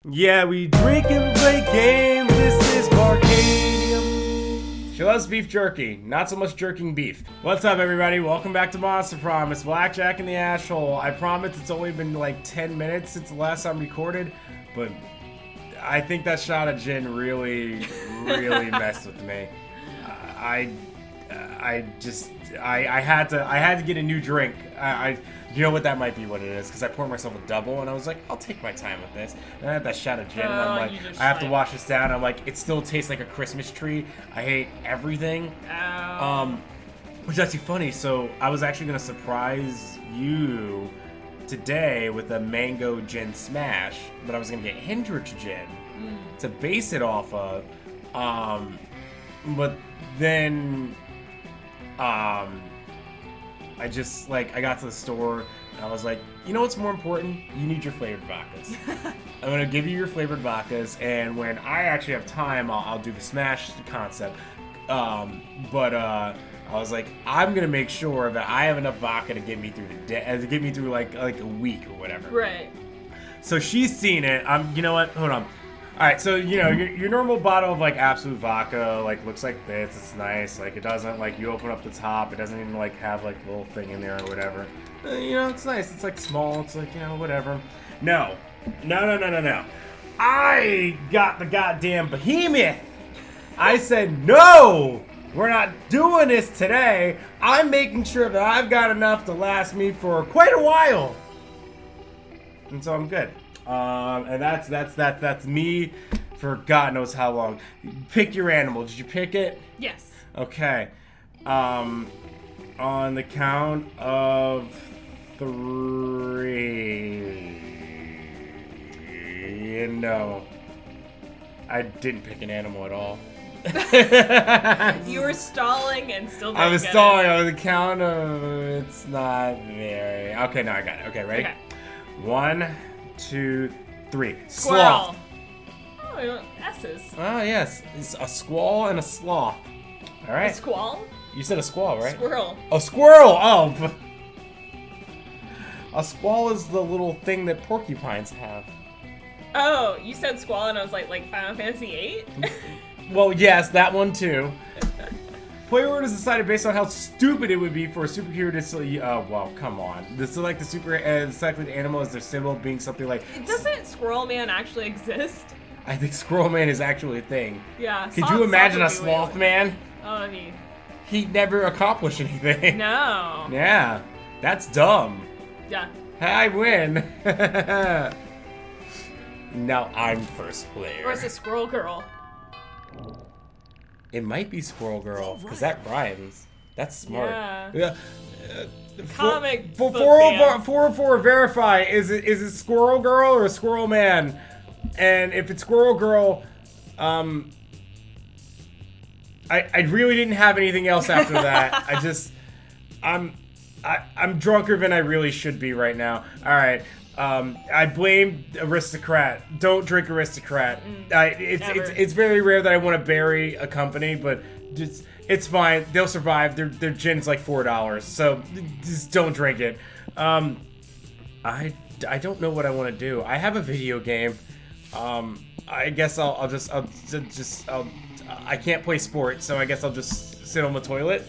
Yeah, we drink and play games. This is Barcadium. She loves beef jerky, not so much jerking beef. What's up, everybody? Welcome back to Monster Prom. It's Blackjack in the Ashhole. I promise it's only been like 10 minutes since the last time recorded, but I think that shot of gin really messed with me. I had to get a new drink. You know what, that might be what it is, because I poured myself a double and I was like, I'll take my time with this. And I had that shot of gin and I'm like, I have to wash this down. I'm like, it still tastes like a Christmas tree. I hate everything. Which is actually funny. So I was actually gonna surprise you today with a mango gin smash, but I was gonna get Hendrick's gin to base it off of. But then I just, I got to the store and I was like, you know what's more important? You need your flavored vodkas. I'm going to give you your flavored vodkas, and when I actually have time, I'll do the smash concept. But I was like, I'm going to make sure that I have enough vodka to get me through the day, to get me through like a week or whatever. Right. So she's seen it. You know what? Hold on. All right, so your normal bottle of Absolute vodka looks like this. It's nice. It doesn't you open up the top. It doesn't even have a little thing in there or whatever. It's nice. It's small. It's whatever. No. I got the goddamn behemoth. I said no. We're not doing this today. I'm making sure that I've got enough to last me for quite a while, and so I'm good. And that's me for God knows how long. Pick your animal. Did you pick it? Yes. Okay. On the count of 3. No. I didn't pick an animal at all. You were stalling and still didn't I was get stalling it. on the count of... It's not very... Okay, now I got it. Okay, ready? Okay. 1, 2, 3. Squirrel. Sloth. Oh, S's. Oh, yes. It's a squall and a sloth. All right. A squall? You said a squall, right? Squirrel. A squirrel! Oh! A squall is the little thing that porcupines have. Oh, you said squall and I was like Final Fantasy VIII? Well, yes, that one too. Player order is decided based on how stupid it would be for a superhero to select. Oh, well, come on. To select the selected animal as their symbol being something like. Doesn't Squirrel Man actually exist? I think Squirrel Man is actually a thing. Yeah. Could you imagine a sloth man? Oh, I mean. He'd never accomplish anything. No. Yeah, that's dumb. Yeah. I win. Now I'm first player. Or it's a Squirrel Girl. It might be Squirrel Girl, because that rhymes. That's smart. Yeah. Comic book 404 verify. Is it Squirrel Girl or Squirrel Man? And if it's Squirrel Girl, I really didn't have anything else after that. I'm drunker than I really should be right now. All right. I blame Aristocrat. Don't drink Aristocrat. It's very rare that I want to bury a company, but it's fine. They'll survive. Their gin's like $4, so just don't drink it. I don't know what I want to do. I have a video game. I guess I can't play sports, so I guess I'll just sit on the toilet.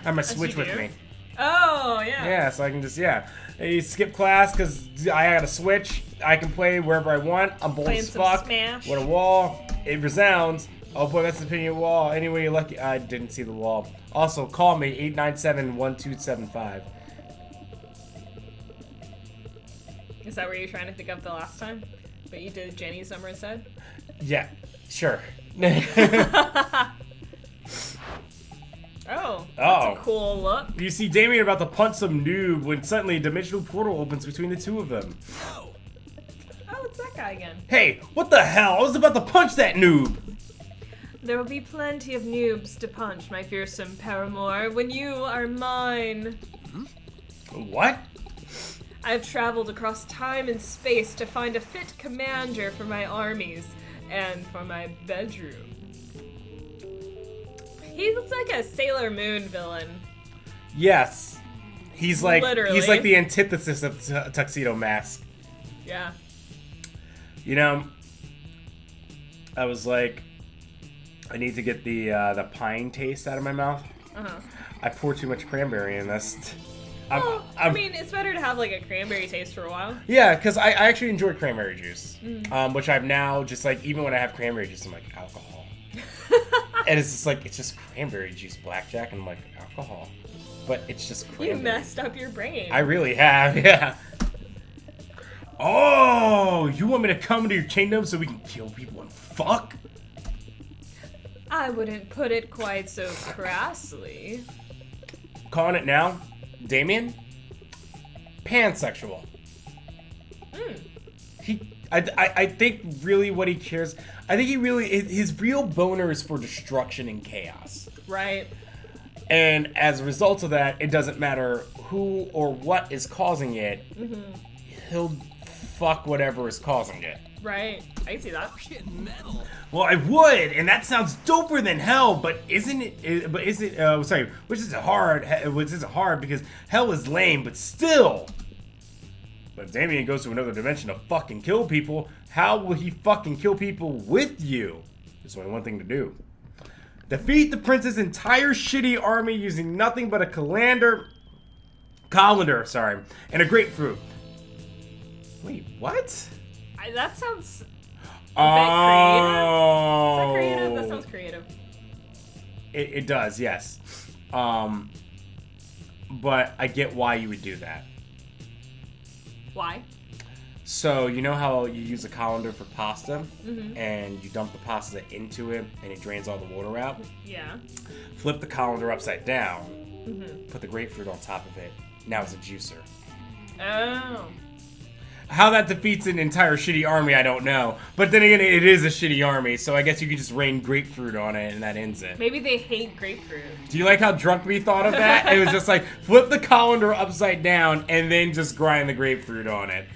I have my Switch with me. Oh, yeah. Yeah, so I can just, You skip class because I got a Switch. I can play wherever I want. I'm bold as fuck. Smash. What a wall. It resounds. Oh boy, that's the opinion wall. Anyway, you're lucky. I didn't see the wall. Also, call me 897-1275. Is that what you're trying to think of the last time? But you did Jenny's number instead? Yeah, sure. Oh, that's a cool look. You see Damien about to punch some noob when suddenly a dimensional portal opens between the two of them. Oh, it's that guy again. Hey, what the hell? I was about to punch that noob. There will be plenty of noobs to punch, my fearsome paramour, when you are mine. What? I have traveled across time and space to find a fit commander for my armies and for my bedroom. He looks like a Sailor Moon villain. Yes. He's like Literally. he's like the antithesis of Tuxedo Mask. Yeah. You know, I was like, I need to get the pine taste out of my mouth. I pour too much cranberry in this. I mean, it's better to have like a cranberry taste for a while. Yeah, because I actually enjoy cranberry juice, which I've now just like, even when I have cranberry juice, I'm like, alcohol. And it's just like, it's just cranberry juice, blackjack, and I'm like, alcohol. But it's just cranberry. You messed up your brain. I really have, yeah. Oh, you want me to come into your kingdom so we can kill people and fuck? I wouldn't put it quite so crassly. Calling it now, Damien? Pansexual. I think really what he cares, I think his real boner is for destruction and chaos. Right. And as a result of that, it doesn't matter who or what is causing it. He'll fuck whatever is causing it. Right. I see that. Well, I would, and that sounds doper than hell, but isn't it? But is it? Sorry, which isn't hard. Which isn't hard because hell is lame, but still. But if Damien goes to another dimension to fucking kill people, how will he fucking kill people with you? There's only one thing to do. Defeat the prince's entire shitty army using nothing but a colander, and a grapefruit. Wait, what? That sounds Oh. creative. Is that creative? That sounds creative. It does, yes. But I get why you would do that. Why? So, you know how you use a colander for pasta? And you dump the pasta into it and it drains all the water out? Yeah. Flip the colander upside down. Put the grapefruit on top of it. Now it's a juicer. Oh. How that defeats an entire shitty army, I don't know. But then again, it is a shitty army, so I guess you could just rain grapefruit on it and that ends it. Maybe they hate grapefruit. Do you like how drunk we thought of that? It was just like, flip the colander upside down and then just grind the grapefruit on it.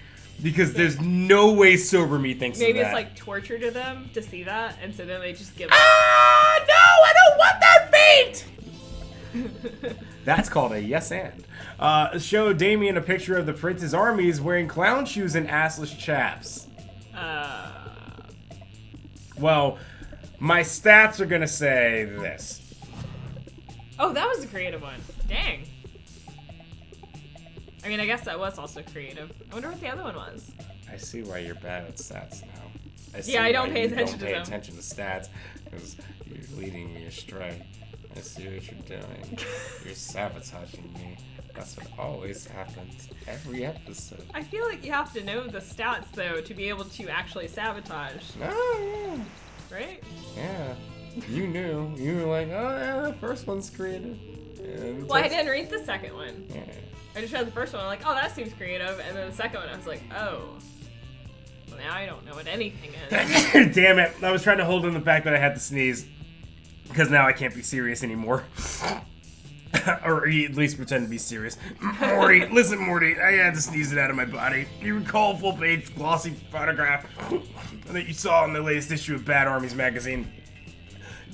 Because there's no way sober me thinks of that. Maybe it's like torture to them to see that, and so then they just give up. Ah, no, I don't want that fate! That's called a yes and. Show Damien a picture of the prince's armies wearing clown shoes and assless chaps. Well, my stats are gonna say this. Oh, that was a creative one. Dang. I mean, I guess that was also creative. I wonder what the other one was. I see why you're bad at stats now. I don't pay attention to them. Don't pay attention to stats because you're leading me astray. I see what you're doing. You're sabotaging me. That's what always happens. Every episode. I feel like you have to know the stats, though, to be able to actually sabotage. Oh, yeah. Right? Yeah. You knew. You were like, oh, yeah, the first one's creative. Well, I didn't read the second one. Yeah. I just read the first one, I'm like, oh, that seems creative. And then the second one, I was like, oh. Well, now I don't know what anything is. Damn it. I was trying to hold in the fact that I had to sneeze. Because now I can't be serious anymore. Or at least pretend to be serious. Morty, listen, Morty, I had to sneeze it out of my body. You recall a full-page glossy photograph that you saw in the latest issue of Bad Armies magazine.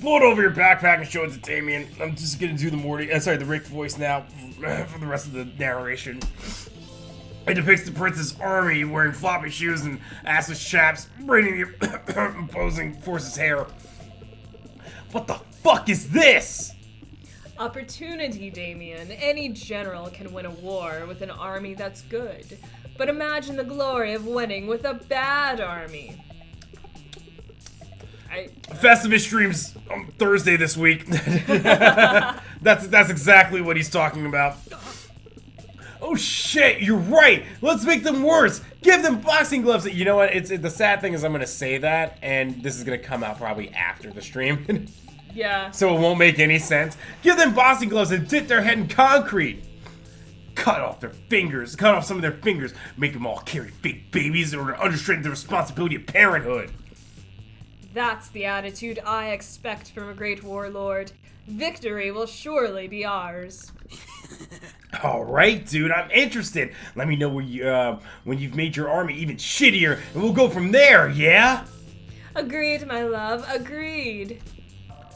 Blow it over your backpack and show it to Damien. I'm just gonna do the Rick voice now for the rest of the narration. It depicts the prince's army wearing floppy shoes and assless chaps, braiding the opposing force's hair. What the fuck is this? Opportunity, Damien. Any general can win a war with an army that's good. But imagine the glory of winning with a bad army. Festivus streams on Thursday this week. That's exactly what he's talking about. Oh shit, you're right. Let's make them worse. Give them boxing gloves. You know what? The sad thing is I'm gonna say that, and this is gonna come out probably after the stream. Yeah. So it won't make any sense. Give them boxing gloves and dip their head in concrete. Cut off some of their fingers. Make them all carry fake babies in order to understand the responsibility of parenthood. That's the attitude I expect from a great warlord. Victory will surely be ours. All right, dude, I'm interested. Let me know when you've made your army even shittier, and we'll go from there, yeah? Agreed, my love, agreed.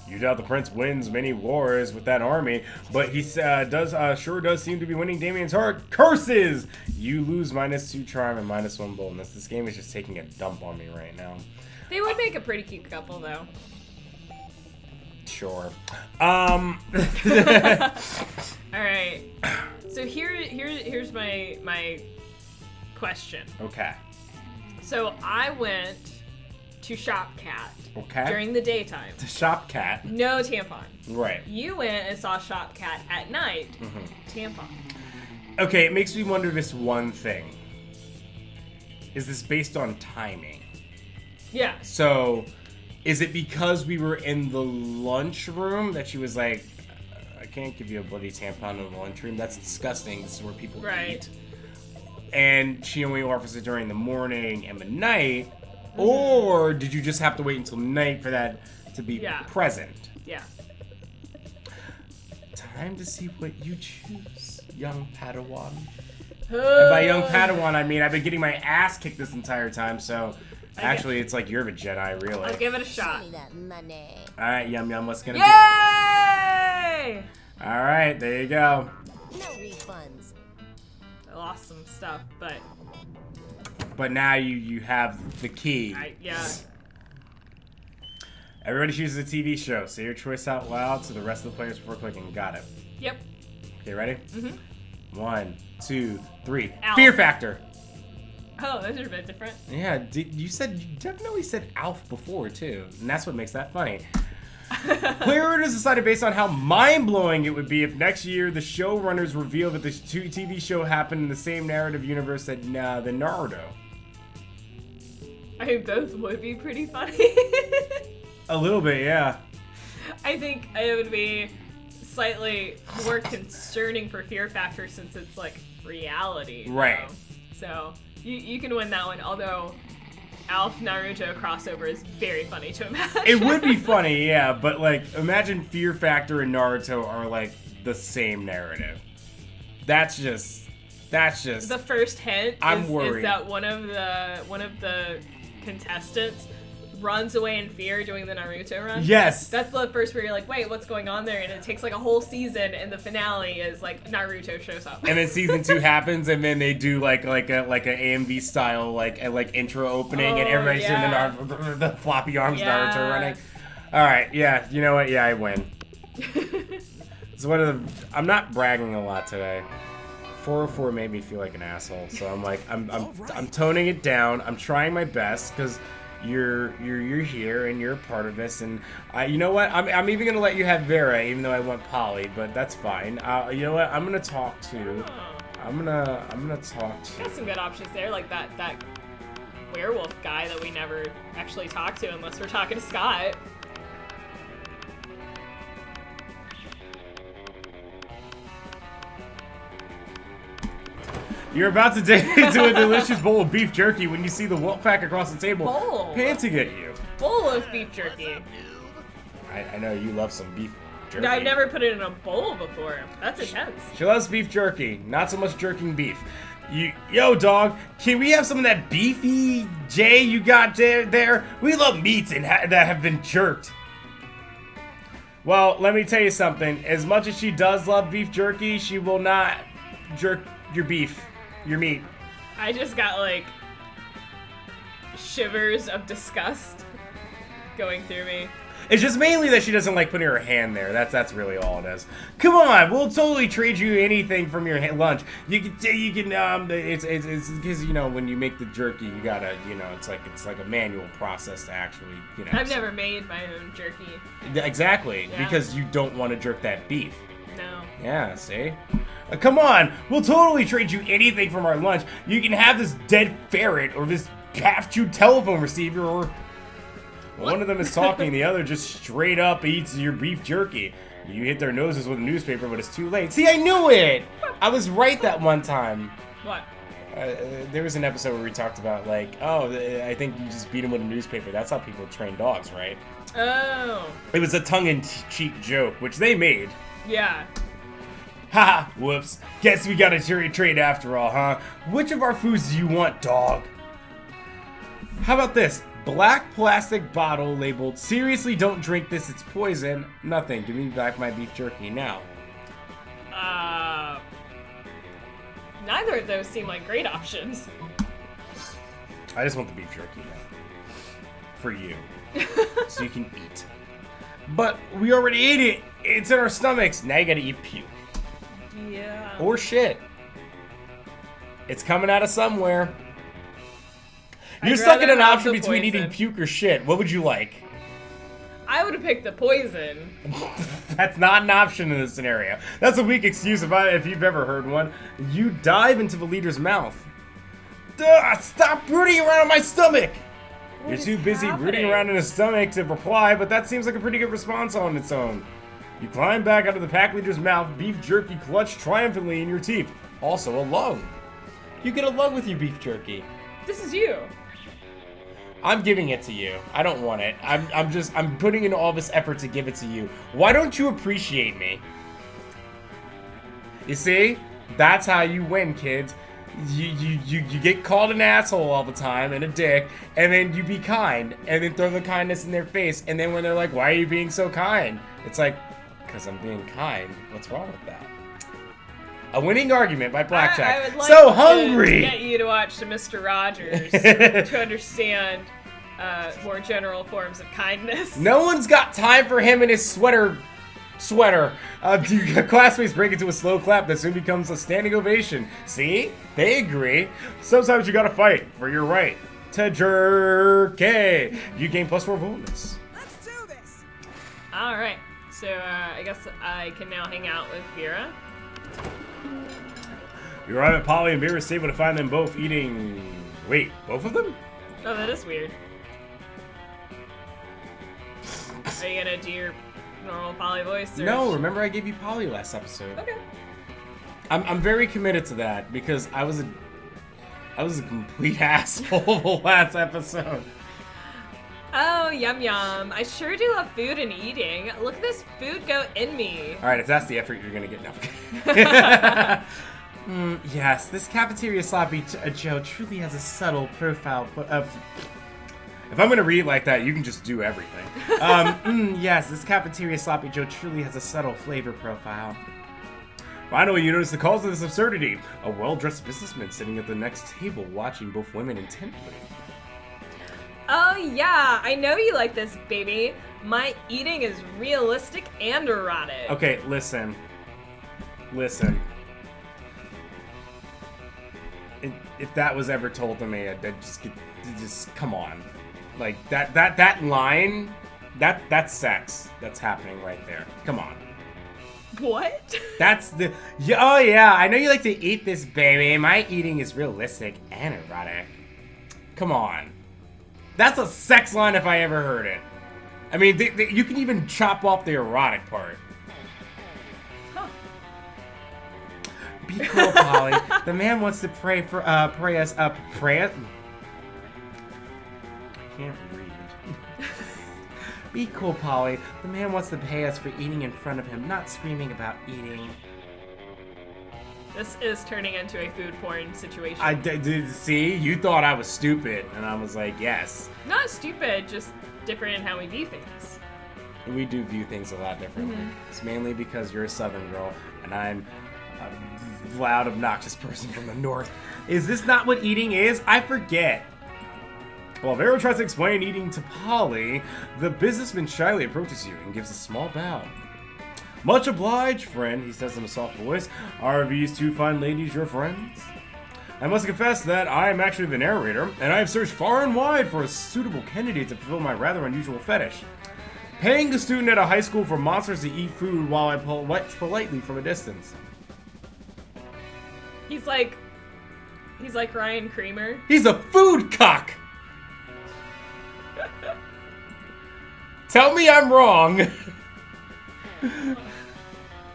You doubt the prince wins many wars with that army, but he sure does seem to be winning Damien's heart. Curses! You lose -2 charm and -1 boldness. This game is just taking a dump on me right now. They would make a pretty cute couple, though. Sure. All right. So here's my question. Okay. So I went to Shop Cat during the daytime. To Shop Cat. No tampon. Right. You went and saw Shop Cat at night. Tampon. Okay, it makes me wonder this one thing. Is this based on timing? Yeah. So, is it because we were in the lunchroom that she was like, I can't give you a bloody tampon in the lunchroom. That's disgusting. This is where people eat. And she only offers it during the morning and the night. Or did you just have to wait until night for that to be present? Yeah. Time to see what you choose, young Padawan. And by young Padawan, I mean I've been getting my ass kicked this entire time, so actually it's like you're a Jedi, really. I'll give it a shot. Alright, Yum Yum, what's gonna Yay! be? Alright, there you go. No refunds. I lost some stuff, But now you have the key. Yeah. Everybody chooses a TV show. Say your choice out loud to the rest of the players before clicking. Got it. Yep. Okay, ready? 1, 2, 3. Alf. Fear Factor. Oh, those are a bit different. Yeah, you definitely said Alf before too, and that's what makes that funny. Player order is decided based on how mind-blowing it would be if next year the showrunners reveal that the TV show happened in the same narrative universe that the Naruto. I think both would be pretty funny. A little bit, yeah. I think it would be slightly more concerning for Fear Factor since it's like reality. Right. So you can win that one, although Alf Naruto crossover is very funny to imagine. It would be funny, yeah, but like imagine Fear Factor and Naruto are like the same narrative. That's just the first hint worried. Is that one of the contestants runs away in fear doing the Naruto run. Yes. That's the first where you're like, wait, what's going on there? And it takes like a whole season, and the finale is like Naruto shows up. And then season 2 happens, and then they do like a AMV style like intro opening, and everybody's doing the floppy arms Naruto running. All right, yeah, you know what? Yeah, I win. So I'm not bragging a lot today. 404 made me feel like an asshole, so I'm like I'm toning it down. I'm trying my best because you're here and you're a part of this, and you know what? I'm even gonna let you have Vera, even though I want Polly, but that's fine. You know what? I'm gonna talk to. Got some good options there, like that werewolf guy that we never actually talked to unless we're talking to Scott. You're about to dig into a delicious bowl of beef jerky when you see the wolf pack across the table Bowl? panting at you. Bowl of beef jerky. I know you love some beef jerky. I've never put it in a bowl before. That's intense. She loves beef jerky, not so much jerking beef. Yo, dog, can we have some of that beefy J you got there? We love meats that have been jerked. Well, let me tell you something. As much as she does love beef jerky, she will not jerk your beef. Your meat. I just got like shivers of disgust going through me. It's just mainly that she doesn't like putting her hand there. That's really all it is. Come on, we'll totally trade you anything from your lunch. You can it's because when you make the jerky, you gotta it's like a manual process to actually I've never made my own jerky. Exactly, because you don't want to jerk that beef. No. Yeah, see? Come on, we'll totally trade you anything from our lunch. You can have this dead ferret or this half-chewed telephone receiver or... One of them is talking, the other just straight up eats your beef jerky. You hit their noses with a newspaper, but it's too late. See, I knew it! I was right that one time. What? There was an episode where we talked about, like, I think you just beat them with a newspaper. That's how people train dogs, right? Oh. It was a tongue-in-cheek joke, which they made. Yeah. Haha, whoops. Guess we got a trade after all, huh? Which of our foods do you want, dog? How about this? black plastic bottle labeled, "Seriously, don't drink this, it's poison." Nothing. Give me back my beef jerky now. Neither of those seem like great options. I just want the beef jerky now. For you. So you can eat. But we already ate it. It's in our stomachs. Now you gotta eat puke. Yeah. Or shit. It's coming out of somewhere. You're stuck in an option between eating puke or shit. What would you like? I would have picked the poison. That's not an option in this scenario. That's a weak excuse if you've ever heard one. You dive into the leader's mouth. Stop rooting around in my stomach! You're too busy rooting around in his stomach to reply, but that seems like a pretty good response on its own. You climb back out of the pack leader's mouth, beef jerky clutched triumphantly in your teeth. Also a lung. You get a lung with your beef jerky. This is you. I'm giving it to you. I don't want it. I'm putting in all this effort to give it to you. Why don't you appreciate me? You see? That's how you win, kids. You get called an asshole all the time and a dick, and then you be kind, and then throw the kindness in their face, and then when they're like, "Why are you being so kind?" It's like, "Because I'm being kind." What's wrong with that? A winning argument by Blackjack. I would like so hungry! To get you to watch the Mr. Rogers to understand more general forms of kindness. No one's got time for him and his sweater. Classmates break into a slow clap that soon becomes a standing ovation. See? They agree. Sometimes you gotta fight for your right to jerky. You gain +4 bonus. Let's do this. Alright, so I guess I can now hang out with Vera. You arrive at Polly and Vera's able to find them both eating... Wait, both of them? Oh, that is weird. Are you gonna do your normal Polly voice? Or No, remember I gave you Polly last episode. Okay. I'm very committed to that because I was a complete asshole last episode. Oh, yum yum. I sure do love food and eating. Look at this food go in me. Alright, if that's the effort you're gonna get, no. Yes, this cafeteria sloppy Joe truly has a subtle profile of... If I'm gonna read like that, you can just do everything. Yes, this cafeteria sloppy Joe truly has a subtle flavor profile. Finally, you notice the cause of this absurdity. A well-dressed businessman sitting at the next table watching both women intently. Oh yeah, I know you like this, baby. My eating is realistic and erotic. Okay, listen. Listen. If that was ever told to me, I'd just come on. Like that line, that's sex that's happening right there. Come on. What? That's the... Oh yeah, I know you like to eat this, baby. My eating is realistic and erotic. Come on. That's a sex line if I ever heard it. I mean, you can even chop off the erotic part. Huh. Be cool, Polly. The man wants to pray us up. Pray us... I can't read. Be cool, Polly. The man wants to pay us for eating in front of him, not screaming about eating. This is turning into a food porn situation. I did see. You thought I was stupid, and I was like, yes. Not stupid, just different in how we view things. We do view things a lot differently. It's mainly because you're a Southern girl, and I'm a loud, obnoxious person from the North. Is this not what eating is? I forget. While Vero tries to explain eating to Polly, the businessman shyly approaches you and gives a small bow. Much obliged, friend, he says in a soft voice. Are these two fine ladies your friends? I must confess that I am actually the narrator, and I have searched far and wide for a suitable candidate to fulfill my rather unusual fetish. Paying a student at a high school for monsters to eat food while I watch politely from a distance. He's like Ryan Creamer. He's a food cock! Tell me I'm wrong.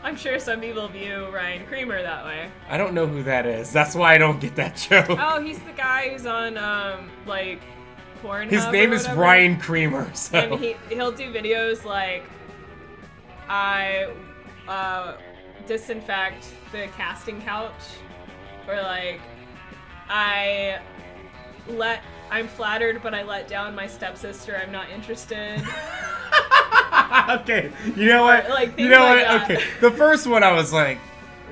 I'm sure some people view Ryan Creamer that way. I don't know who that is. That's why I don't get that joke. Oh, he's the guy who's on like Pornhub. His name is Ryan Creamer. So. And he'll do videos like I disinfect the casting couch, or like I let I'm flattered, but I let down my stepsister. I'm not interested. Okay, you know what? Like, you know like what? Okay, the first one I was like,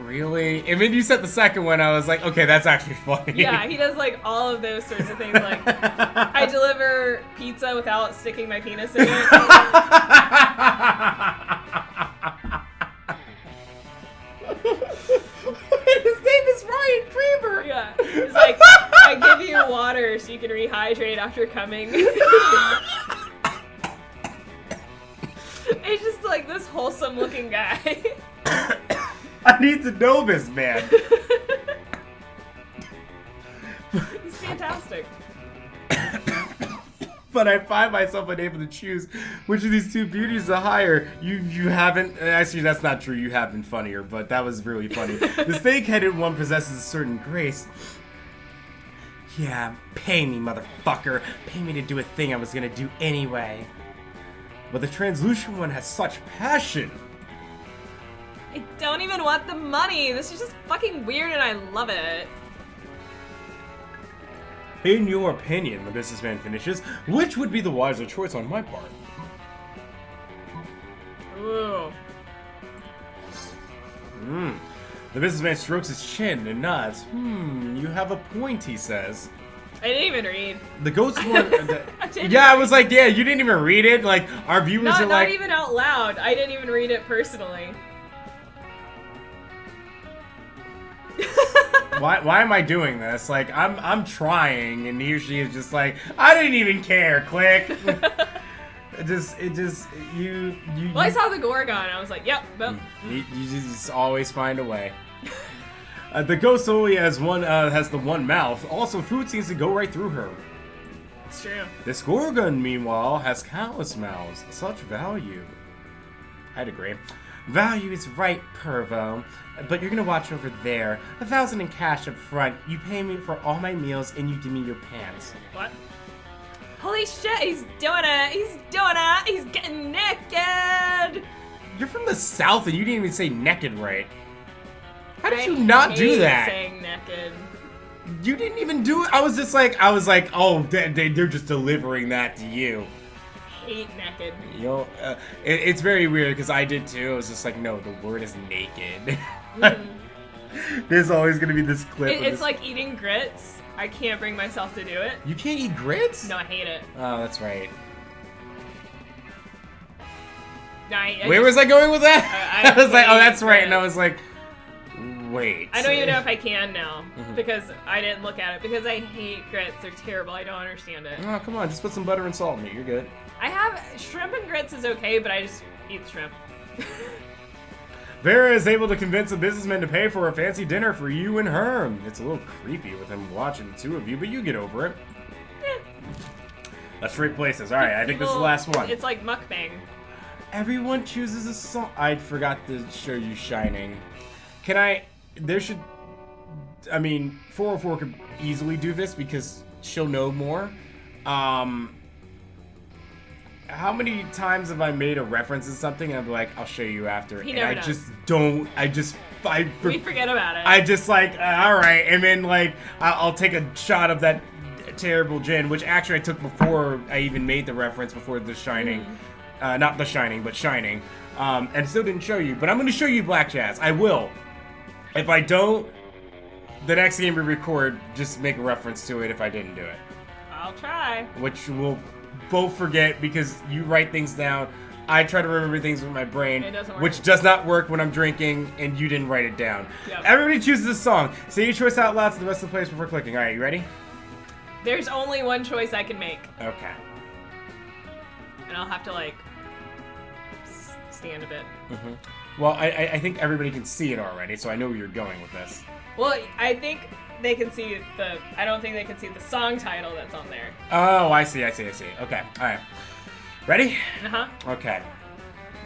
really? And then you said the second one, I was like, okay, that's actually funny. Yeah, he does like all of those sorts of things. Like, I deliver pizza without sticking my penis in it. His name is Ryan Kramer. Yeah, he's like, I give you water so you can rehydrate after coming. He's just like this wholesome looking guy. I need to know this man. He's fantastic. But I find myself unable to choose which of these two beauties to hire. You haven't. Actually, that's not true. You have been funnier, but that was really funny. The snake-headed one possesses a certain grace. Yeah, pay me, motherfucker. Pay me to do a thing I was gonna do anyway. But the translucent one has such passion. I don't even want the money. This is just fucking weird and I love it. In your opinion, the businessman finishes, which would be the wiser choice on my part? Ooh. The businessman strokes his chin and nods. You have a point, he says. I didn't even read. The ghost one. I was like, yeah, you didn't even read it. Like, our viewers are like. Not even out loud. I didn't even read it personally. Why am I doing this? Like, I'm trying, and here she is just like, I didn't even care. Click. you. Well, I saw the Gorgon. I was like, yep. You just always find a way. The ghost only has the one mouth. Also, food seems to go right through her. It's true. This Gorgon, meanwhile, has countless mouths. Such value. I'd agree. Value is right, Pervo. But you're gonna watch over there. 1,000 in cash up front. You pay me for all my meals, and you give me your pants. What? Holy shit! He's doing it! He's doing it! He's getting naked! You're from the South, and you didn't even say naked right. How did you not do that? Saying naked. You didn't even do it. I was like, oh, they're just delivering that to you. Hate naked. You know, it's very weird because I did too. I was just like, no, the word is naked. There's always gonna be this clip. It's like eating grits. I can't bring myself to do it. You can't eat grits? No, I hate it. Oh, that's right. Where was I going with that? I was like, oh, that's right, and I was like, wait. I don't even know if I can now because I didn't look at it because I hate grits. They're terrible. I don't understand it. Oh, come on, just put some butter and salt in it. You're good. I have shrimp and grits is okay, but I just eat the shrimp. Vera is able to convince a businessman to pay for a fancy dinner for you and her. It's a little creepy with him watching the two of you, but you get over it. Let's trade places. All right, I think this is the last one. It's like mukbang. Everyone chooses a song. I forgot to show you Shining. I mean, 404 could easily do this because she'll know more. How many times have I made a reference to something and I'm like, I'll show you after. He and never I does. just don't. We forget about it. I just like, all right. And then like, I'll take a shot of that terrible gin, which actually I took before I even made the reference before The Shining. Not The Shining, but Shining. And still didn't show you. But I'm going to show you Black Jazz. I will. If I don't, the next game we record, just make a reference to it if I didn't do it. I'll try. Which we'll both forget because you write things down. I try to remember things with my brain, It doesn't work. which does not work when I'm drinking, and you didn't write it down. Yep. Everybody chooses a song. Say your choice out loud to the rest of the players before clicking. All right, you ready? There's only one choice I can make, Okay. and I'll have to like stand a bit. Well, I think everybody can see it already, so I know where you're going with this. Well, I think they can see I don't think they can see the song title that's on there. Oh, I see. Okay, all right. Ready? Okay.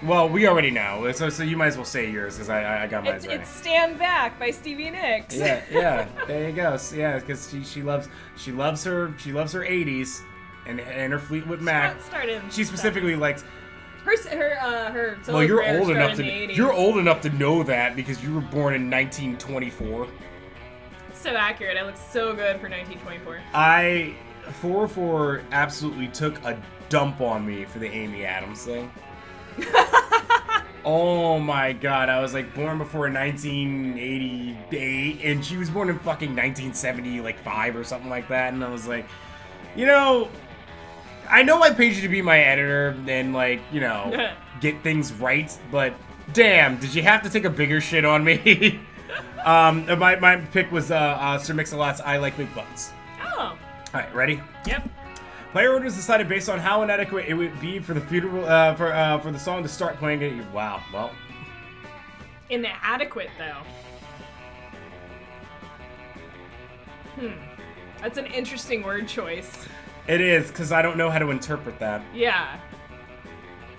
Well, we already know, so you might as well say yours because I got mine ready. It's "Stand Back" by Stevie Nicks. Yeah. There you go. So, yeah, because she loves her 80s and her Fleetwood Mac. She specifically likes. Her solo Well, you're career old enough started in the to 80s. you're old enough to know that because you were born in 1924. So accurate. I look so good for 1924. 404 absolutely took a dump on me for the Amy Adams thing. Oh my god, I was like born before 1988, and she was born in fucking 1975 or something like that, and I was like, you know, I know I paid you to be my editor and, like, you know, get things right, but damn, did you have to take a bigger shit on me? My pick was Sir Mix-a-Lot's I Like Big Butts. Oh. Alright, ready? Yep. Player orders decided based on how inadequate it would be for the funeral for the song to start playing it. Wow, well. Inadequate, though. That's an interesting word choice. It is, because I don't know how to interpret that. Yeah.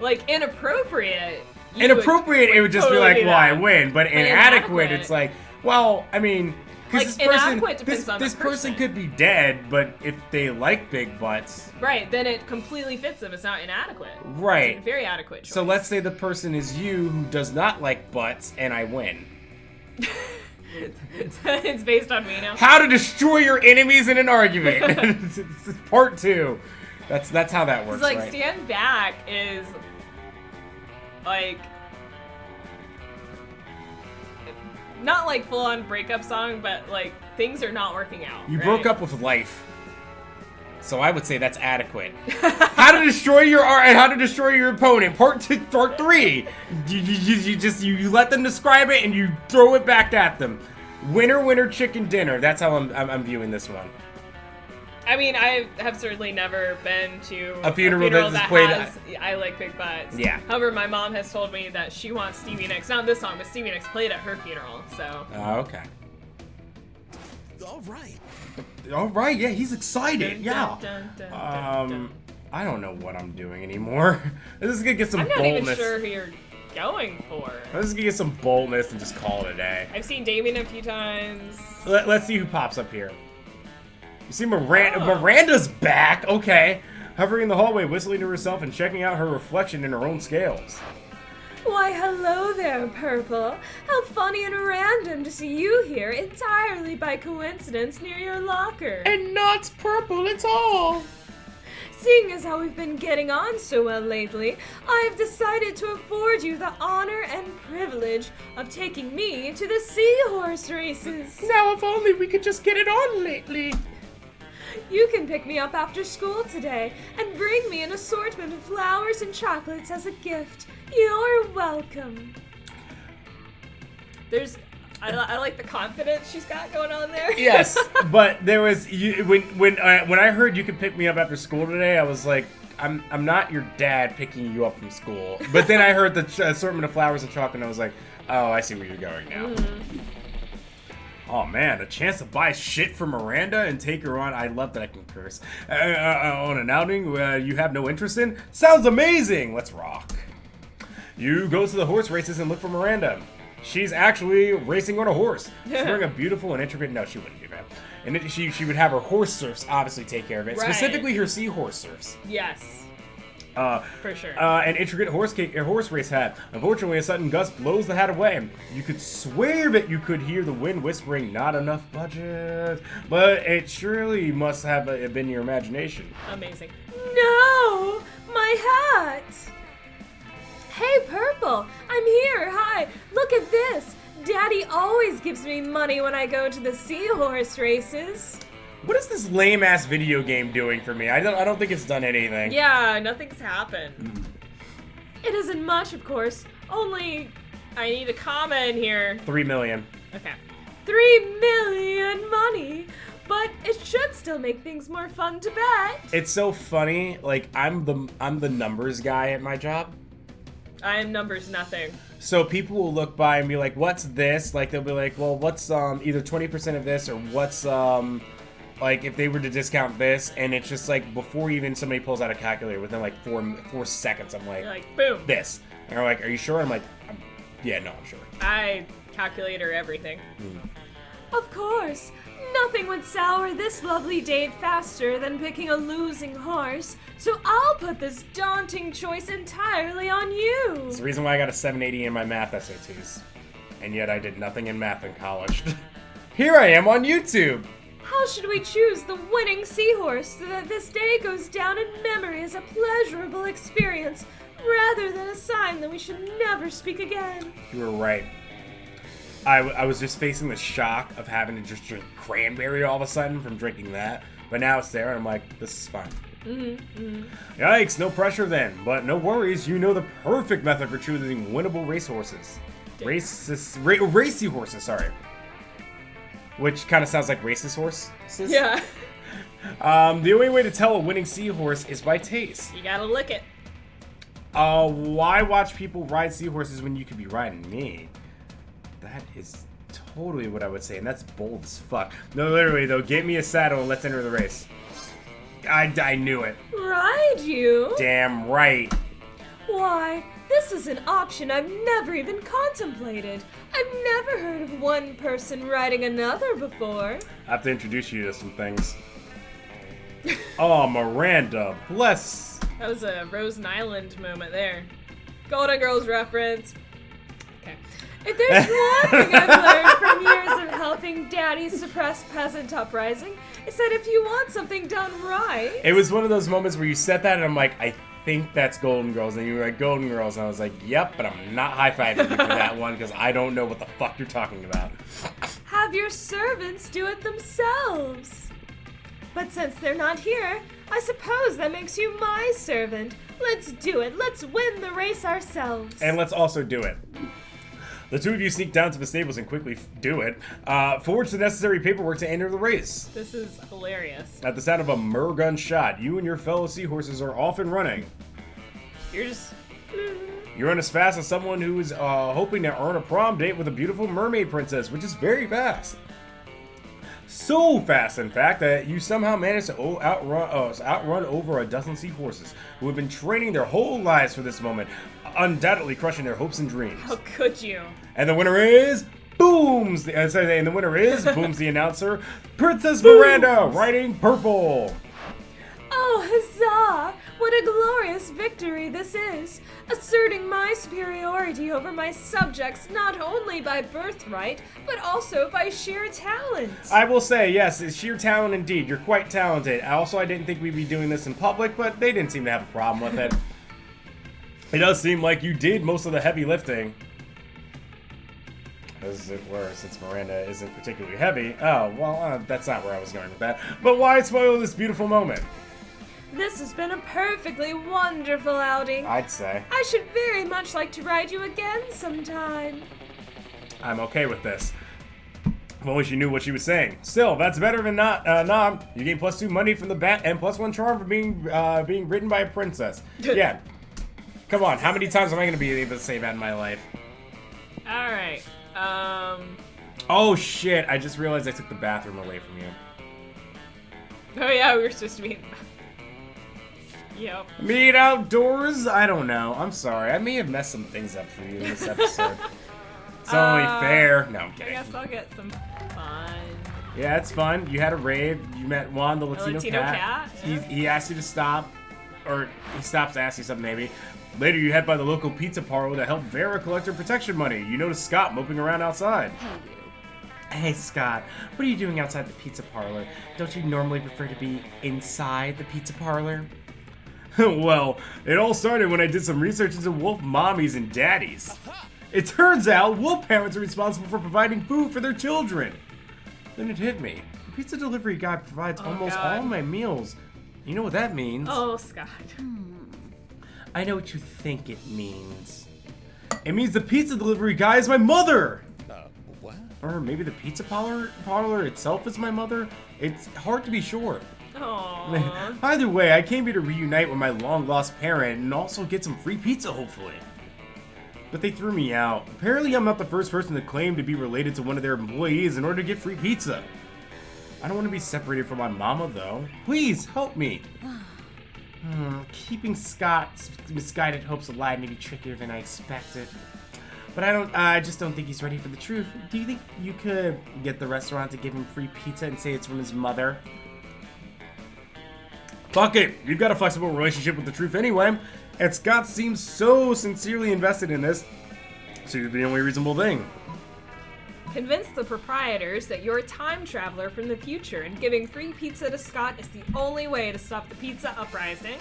Like, inappropriate. Inappropriate, it would just totally be like, well, I win. But inadequate, it's like, well, I mean, because like, this person could be dead, but if they like big butts, right, then it completely fits them. It's not inadequate. Right. It's a very adequate choice. So let's say the person is you who does not like butts, and I win. It's based on me now. How to destroy your enemies in an argument. It's part 2. That's how that works. It's like, right? Stand Back is like not like full-on breakup song, but like things are not working out. You right? broke up with life, so I would say that's adequate. How to destroy your opponent, part 3. You let them describe it and you throw it back at them. Winner, winner, chicken dinner. That's how I'm viewing this one. I mean, I have certainly never been to a funeral that played. Has I Like Big Butts. Yeah. However, my mom has told me that she wants Stevie Nicks, not this song, but Stevie Nicks played at her funeral. So. Okay. All right. Yeah, he's excited. Dun, dun, dun, dun. I don't know what I'm doing anymore. This is gonna get some I'm not boldness. even sure who you're going for. This is gonna get some boldness and just call it a day. I've seen Damien a few times. Let's see who pops up here. You see Miranda. Oh. Miranda's back. Okay. Hovering in the hallway, whistling to herself and checking out her reflection in her own scales. Why, hello there, Purple. How funny and random to see you here entirely by coincidence near your locker. And not purple at all. Seeing as how we've been getting on so well lately, I've decided to afford you the honor and privilege of taking me to the seahorse races. Now, if only we could just get it on lately. You can pick me up after school today and bring me an assortment of flowers and chocolates as a gift. You're welcome. I like the confidence she's got going on there. Yes, but there was when I heard you could pick me up after school today, I was like, I'm not your dad picking you up from school. But then I heard the assortment of flowers and chocolate, and I was like, oh, I see where you're going now. Oh man, a chance to buy shit for Miranda and take her on. I love that I can curse. On an outing you have no interest in? Sounds amazing! Let's rock. You go to the horse races and look for Miranda. She's actually racing on a horse. She's wearing a beautiful and intricate... No, she wouldn't do that. And she would have her horse serfs obviously take care of it. Right. Specifically her seahorse serfs. Yes. For sure. An intricate horse race hat. Unfortunately, a sudden gust blows the hat away. You could swear that you could hear the wind whispering, not enough budget. But it surely must have been your imagination. Amazing. No! My hat! Hey, Purple! I'm here! Hi! Look at this! Daddy always gives me money when I go to the seahorse races. What is this lame-ass video game doing for me? I don't think it's done anything. Yeah, nothing's happened. It isn't much, of course. Only... I need a comma in here. 3 million. Okay. 3 million money! But it should still make things more fun to bet. It's so funny. Like, I'm the numbers guy at my job. I am numbers nothing. So people will look by and be like, what's this? Like, they'll be like, well, what's either 20% of this or what's like if they were to discount this, and it's just like before even somebody pulls out a calculator, within like 4 seconds, I'm like, you're like, boom. This. And they're like, are you sure? I'm like, yeah, no, I'm sure. I calculator everything. Of course. Nothing would sour this lovely date faster than picking a losing horse, so I'll put this daunting choice entirely on you. It's the reason why I got a 780 in my math SATs. And yet I did nothing in math in college. Here I am on YouTube. How should we choose the winning seahorse so that this day goes down in memory as a pleasurable experience rather than a sign that we should never speak again? You were right. I was just facing the shock of having to just drink cranberry all of a sudden from drinking that. But now it's there and I'm like, this is fine. Yikes, no pressure then. But no worries, you know the perfect method for choosing winnable racehorses. Racy horses, sorry. Which kind of sounds like racist horses. Yeah. The only way to tell a winning seahorse is by taste. You gotta lick it. Why watch people ride seahorses when you could be riding me? That is totally what I would say, and that's bold as fuck. No, literally, though, get me a saddle and let's enter the race. I knew it. Ride you? Damn right. Why, this is an option I've never even contemplated. I've never heard of one person riding another before. I have to introduce you to some things. Oh, Miranda, bless. That was a Rosen Island moment there. Golden Girls reference. Okay. If there's one thing I've learned from years of helping Daddy suppress peasant uprising, it's that if you want something done right... It was one of those moments where you said that and I'm like, I think that's Golden Girls. And you were like, Golden Girls. And I was like, yep, but I'm not high-fiving you for that one because I don't know what the fuck you're talking about. Have your servants do it themselves. But since they're not here, I suppose that makes you my servant. Let's do it. Let's win the race ourselves. And let's also do it. The two of you sneak down to the stables and quickly do it. Forge the necessary paperwork to enter the race. This is hilarious. At the sound of a murgun shot, you and your fellow seahorses are off and running. You're just... You run as fast as someone who is hoping to earn a prom date with a beautiful mermaid princess, which is very fast. So fast, in fact, that you somehow managed to outrun over a dozen seahorses who have been training their whole lives for this moment, undoubtedly crushing their hopes and dreams. How could you? And the winner is... Booms! The winner is, booms the announcer, Princess Miranda, riding purple. Oh, huzzah! What a glorious victory this is! Asserting my superiority over my subjects not only by birthright, but also by sheer talent. I will say, yes, it's sheer talent indeed. You're quite talented. I didn't think we'd be doing this in public, but they didn't seem to have a problem with it. It does seem like you did most of the heavy lifting. As it were, since Miranda isn't particularly heavy. Oh, well, that's not where I was going with that. But why spoil this beautiful moment? This has been a perfectly wonderful outing. I'd say. I should very much like to ride you again sometime. I'm okay with this. If only she knew what she was saying. Still, that's better than not. You gain +2 money from the bat and +1 charm for being ridden by a princess. Yeah. Come on, how many times am I going to be able to say that in my life? Alright. Oh shit, I just realized I took the bathroom away from you. Oh yeah, we were supposed to be... Yep. Meet outdoors? I don't know. I'm sorry. I may have messed some things up for you in this episode. It's only fair. No, I'm kidding. I guess I'll get some fun. Yeah, it's fun. You had a rave. You met Juan, the Latino cat. Yeah. He asked you to stop. Or he stops to ask you something, maybe. Later, you head by the local pizza parlor to help Vera collect her protection money. You notice Scott moping around outside. Hey, Scott. What are you doing outside the pizza parlor? Don't you normally prefer to be inside the pizza parlor? Well, it all started when I did some research into wolf mommies and daddies. It turns out wolf parents are responsible for providing food for their children. Then it hit me. The pizza delivery guy provides almost all my meals. You know what that means? Oh, Scott. I know what you think it means. It means the pizza delivery guy is my mother! What? Or maybe the pizza parlor itself is my mother? It's hard to be sure. Aww. Either way, I came here to reunite with my long-lost parent and also get some free pizza, hopefully. But they threw me out. Apparently, I'm not the first person to claim to be related to one of their employees in order to get free pizza. I don't want to be separated from my mama, though. Please, help me. Keeping Scott's misguided hopes alive may be trickier than I expected. But I just don't think he's ready for the truth. Do you think you could get the restaurant to give him free pizza and say it's from his mother? Fuck it! You've got a flexible relationship with the truth anyway, and Scott seems so sincerely invested in this, so it'd be the only reasonable thing. Convince the proprietors that you're a time traveler from the future and giving free pizza to Scott is the only way to stop the pizza uprising.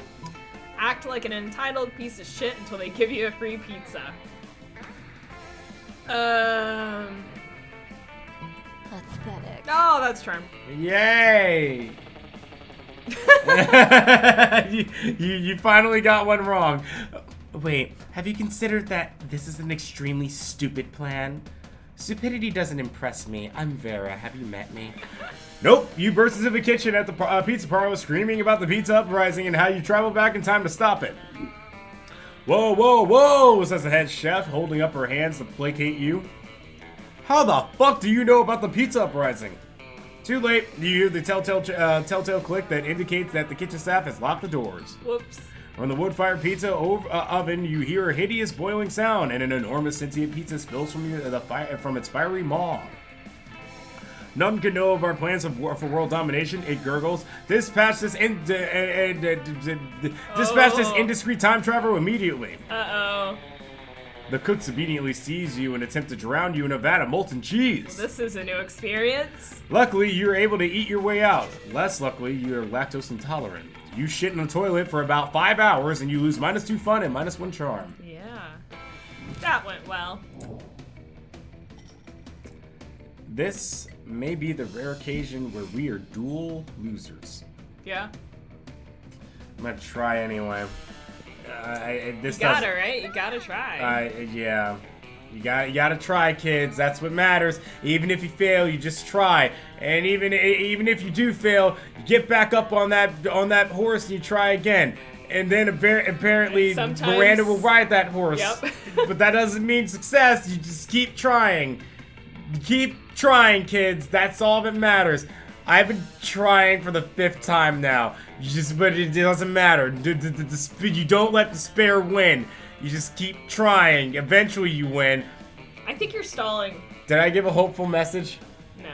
Act like an entitled piece of shit until they give you a free pizza. Pathetic. Oh, that's charm. Yay! you finally got one wrong. Wait, have you considered that this is an extremely stupid plan? Stupidity doesn't impress me. I'm Vera. Have you met me? Nope. You burst into the kitchen at the pizza parlor screaming about the pizza uprising and how you travel back in time to stop it. Whoa, whoa, whoa, says the head chef, holding up her hands to placate you. How the fuck do you know about the pizza uprising? Too late. You hear the telltale click that indicates that the kitchen staff has locked the doors. Whoops. From the wood-fired pizza oven, you hear a hideous boiling sound, and an enormous sentient pizza spills from its fiery maw. None can know of our plans for world domination. It gurgles. Dispatch this indiscreet time traveler immediately. Uh-oh. The cooks immediately seize you and attempt to drown you in a vat of molten cheese. This is a new experience. Luckily, you're able to eat your way out. Less luckily, you're lactose intolerant. You shit in the toilet for about 5 hours and you lose -2 fun and -1 charm. Yeah. That went well. This may be the rare occasion where we are dual losers. Yeah. I'm gonna try anyway. You gotta, right? You gotta try. Yeah. You gotta try, kids. That's what matters. Even if you fail, you just try. And even if you do fail, you get back up on that horse and you try again. And then apparently Miranda will ride that horse. Yep. But that doesn't mean success. You just keep trying. Keep trying, kids. That's all that matters. I've been trying for the 5th time now. But it doesn't matter. You don't let despair win. You just keep trying. Eventually you win. I think you're stalling. Did I give a hopeful message? No.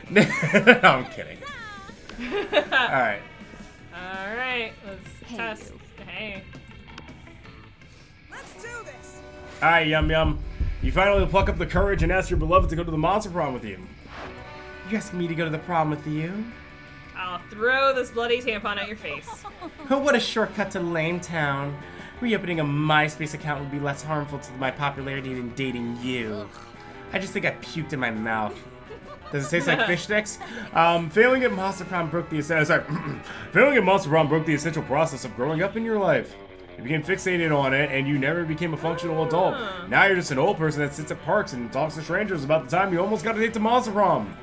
No, I'm kidding. Alright. Alright, let's test. Hey. Let's do this. Alright, Yum Yum. You finally pluck up the courage and ask your beloved to go to the monster prom with you. You asking me to go to the prom with you? I'll throw this bloody tampon at your face. Oh, what a shortcut to Lame Town. Reopening a MySpace account would be less harmful to my popularity than dating you. I just think I puked in my mouth. Does it taste like fish sticks? Failing at Monster Prom broke the essential process of growing up in your life. You became fixated on it, and you never became a functional adult. Now you're just an old person that sits at parks and talks to strangers about the time you almost got a date to Monster Prom.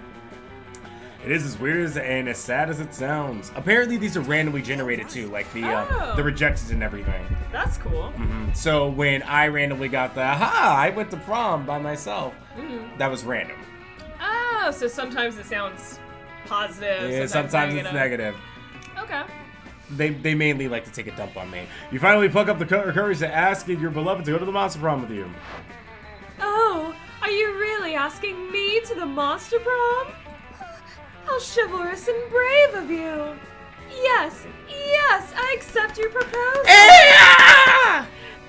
It is as weird and as sad as it sounds. Apparently, these are randomly generated too, like the rejected and everything. That's cool. So when I randomly got the I went to prom by myself, that was random. Oh, so sometimes it sounds positive. Yeah, sometimes it's negative. Okay. They mainly like to take a dump on me. You finally pluck up the courage to ask your beloved to go to the monster prom with you. Oh, are you really asking me to the monster prom? How chivalrous and brave of you! Yes, I accept your proposal!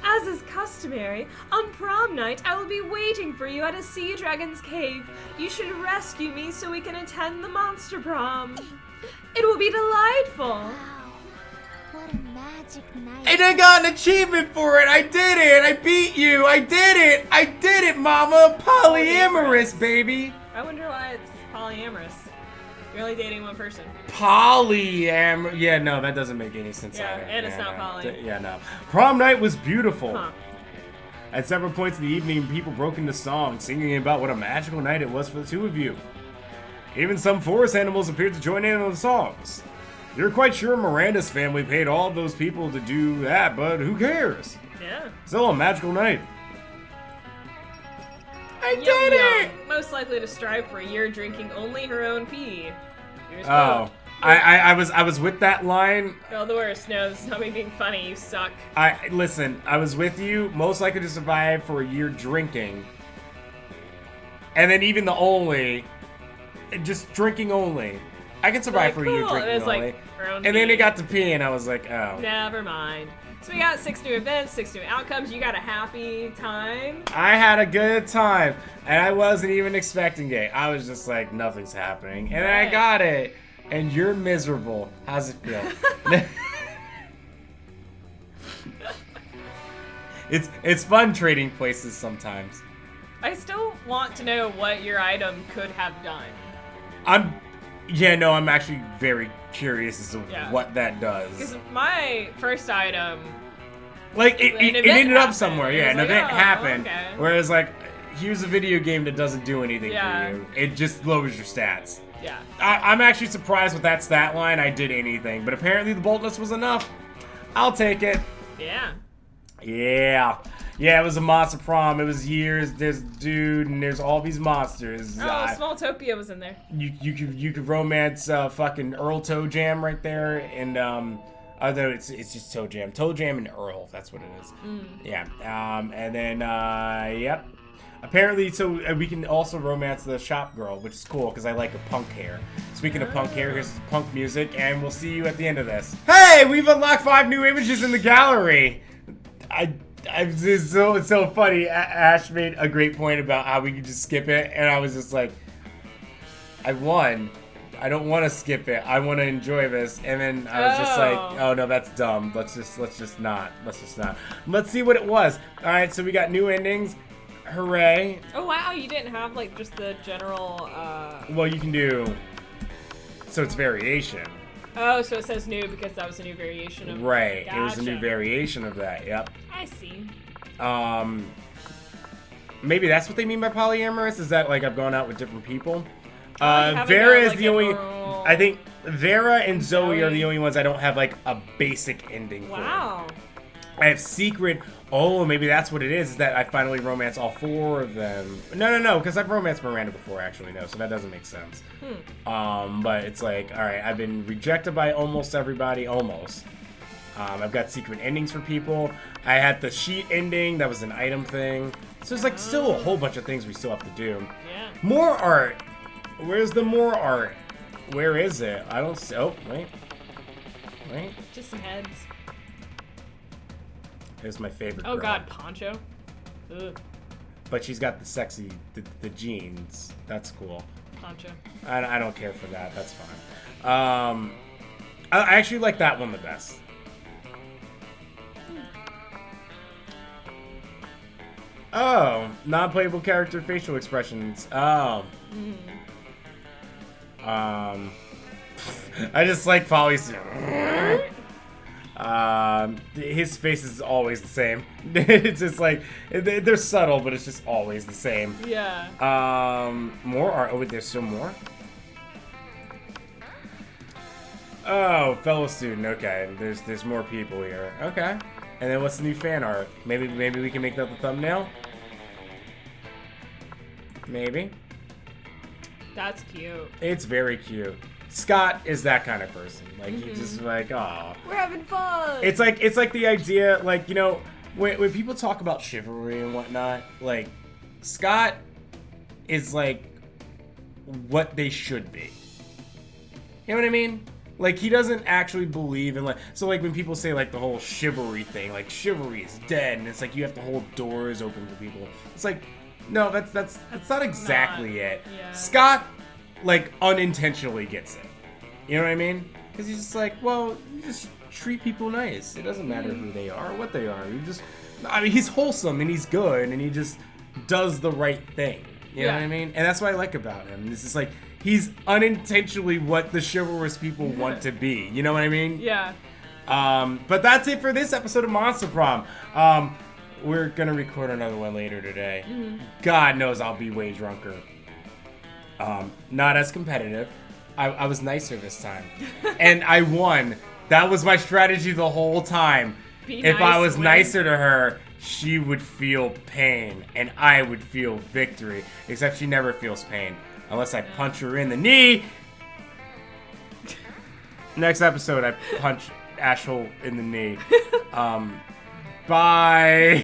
As is customary, on prom night I will be waiting for you at a sea dragon's cave. You should rescue me so we can attend the monster prom. It will be delightful! What a magic night. And I got an achievement for it! I did it! I beat you! I did it, mama! Polyamorous, baby! I wonder why it's polyamorous. You're only dating one person. Yeah, no, that doesn't make any sense either. And it's not poly. Yeah, no. Prom night was beautiful. Huh. At several points in the evening, people broke into song, singing about what a magical night it was for the two of you. Even some forest animals appeared to join in on the songs. You're quite sure Miranda's family paid all those people to do that, but who cares? Yeah. Still a magical night. I Yum, did it! yum. Most likely to strive for a year drinking only her own pee. Here's Oh. I was with that line. Oh, the worst. No, this is not me being funny. You suck. Listen, I was with you. Most likely to survive for a year drinking. And then even the only, just drinking only. I can survive for a year cool. drinking And it's only. like, Prone And then pee. it got to pee, and I was like, oh. Never mind. So we got 6 new events, 6 new outcomes. You got a happy time. I had a good time, and I wasn't even expecting it. I was just like, nothing's happening, and I Right. got it. And you're miserable. How's it feel? It's fun trading places sometimes. I still want to know what your item could have done. I'm actually very curious as to Yeah. what that does. Because my first item, Like it An event ended up happened. somewhere. It Yeah, was an like, event oh, happened. okay. Whereas like, here's a video game that doesn't do anything Yeah. for you. It just lowers your stats. yeah. I'm actually surprised with that stat line. I did anything, but apparently the boldness was enough. I'll take it. Yeah. Yeah. Yeah, it was a monster prom. It was years. There's dude, and there's all these monsters. Oh, Smalltopia was in there. You could romance fucking Earl Toe Jam right there, and although it's just Toe Jam and Earl. That's what it is. Yeah. And then yep. Apparently, so we can also romance the shop girl, which is cool because I like her punk hair. Speaking of punk hair, here's punk music, and we'll see you at the end of this. Hey, we've unlocked 5 new images in the gallery. It's so funny. Ash made a great point about how we could just skip it, and I was just like, I won. I don't want to skip it. I want to enjoy this. And then I was just like, oh no, that's dumb. Let's just not. Let's see what it was. All right, so we got new endings. Hooray. Oh wow, you didn't have like just the general. Well, you can do. So it's variation. Oh, so it says new because that was a new variation of. Right. Gotcha. It was a new variation of that. Yep. I see. Maybe that's what they mean by polyamorous. Is that like I've gone out with different people? you haven't Vera got, is like, the a only. girl- I think Vera and Zoe are Zoe. the only ones I don't have like a basic ending for. Wow. I have secret. Oh, maybe that's what it is that I finally romance all 4 of them. No, because I've romanced Miranda before, actually. No, so that doesn't make sense. But it's like, all right, I've been rejected by almost everybody, almost. I've got secret endings for people. I had the sheet ending. That was an item thing. So there's like still a whole bunch of things we still have to do. Yeah. More art. Where's the more art? Where is it? I don't see. Oh, wait. Just some heads. Here's my favorite Oh girl. god, Poncho. Ugh, But she's got the sexy, the jeans. That's cool. Poncho. I don't care for that. That's fine. I actually like that one the best. Oh, non-playable character facial expressions. Oh. I just like Folly's. His face is always the same. It's just like they're subtle, but it's just always the same. Yeah. More art. Oh, wait, there's still more. Oh, fellow student. Okay, there's more people here. Okay, and then what's the new fan art? Maybe we can make that the thumbnail. Maybe. That's cute. It's very cute. Scott is that kind of person. Like he's just like, oh. We're having fun. It's like the idea, like, you know, when people talk about chivalry and whatnot, like Scott is like what they should be. You know what I mean? Like he doesn't actually believe in like so like when people say like the whole chivalry thing, like chivalry is dead, and it's like you have to hold doors open for people. It's like no, that's not exactly it. Yeah. Scott like unintentionally gets it. You know what I mean? Because he's just like, well, you just treat people nice. It doesn't matter who they are or what they are. I mean, he's wholesome and he's good and he just does the right thing. You know what I mean? And that's what I like about him. It's just like he's unintentionally what the chivalrous people want to be. You know what I mean? Yeah. But that's it for this episode of Monster Prom. We're gonna record another one later today. God knows I'll be way drunker. Not as competitive. I was nicer this time. And I won. That was my strategy the whole time. If I was nicer to her, she would feel pain. And I would feel victory. Except she never feels pain. Unless I punch her in the knee. Next episode, I punch Ashhole in the knee. Bye.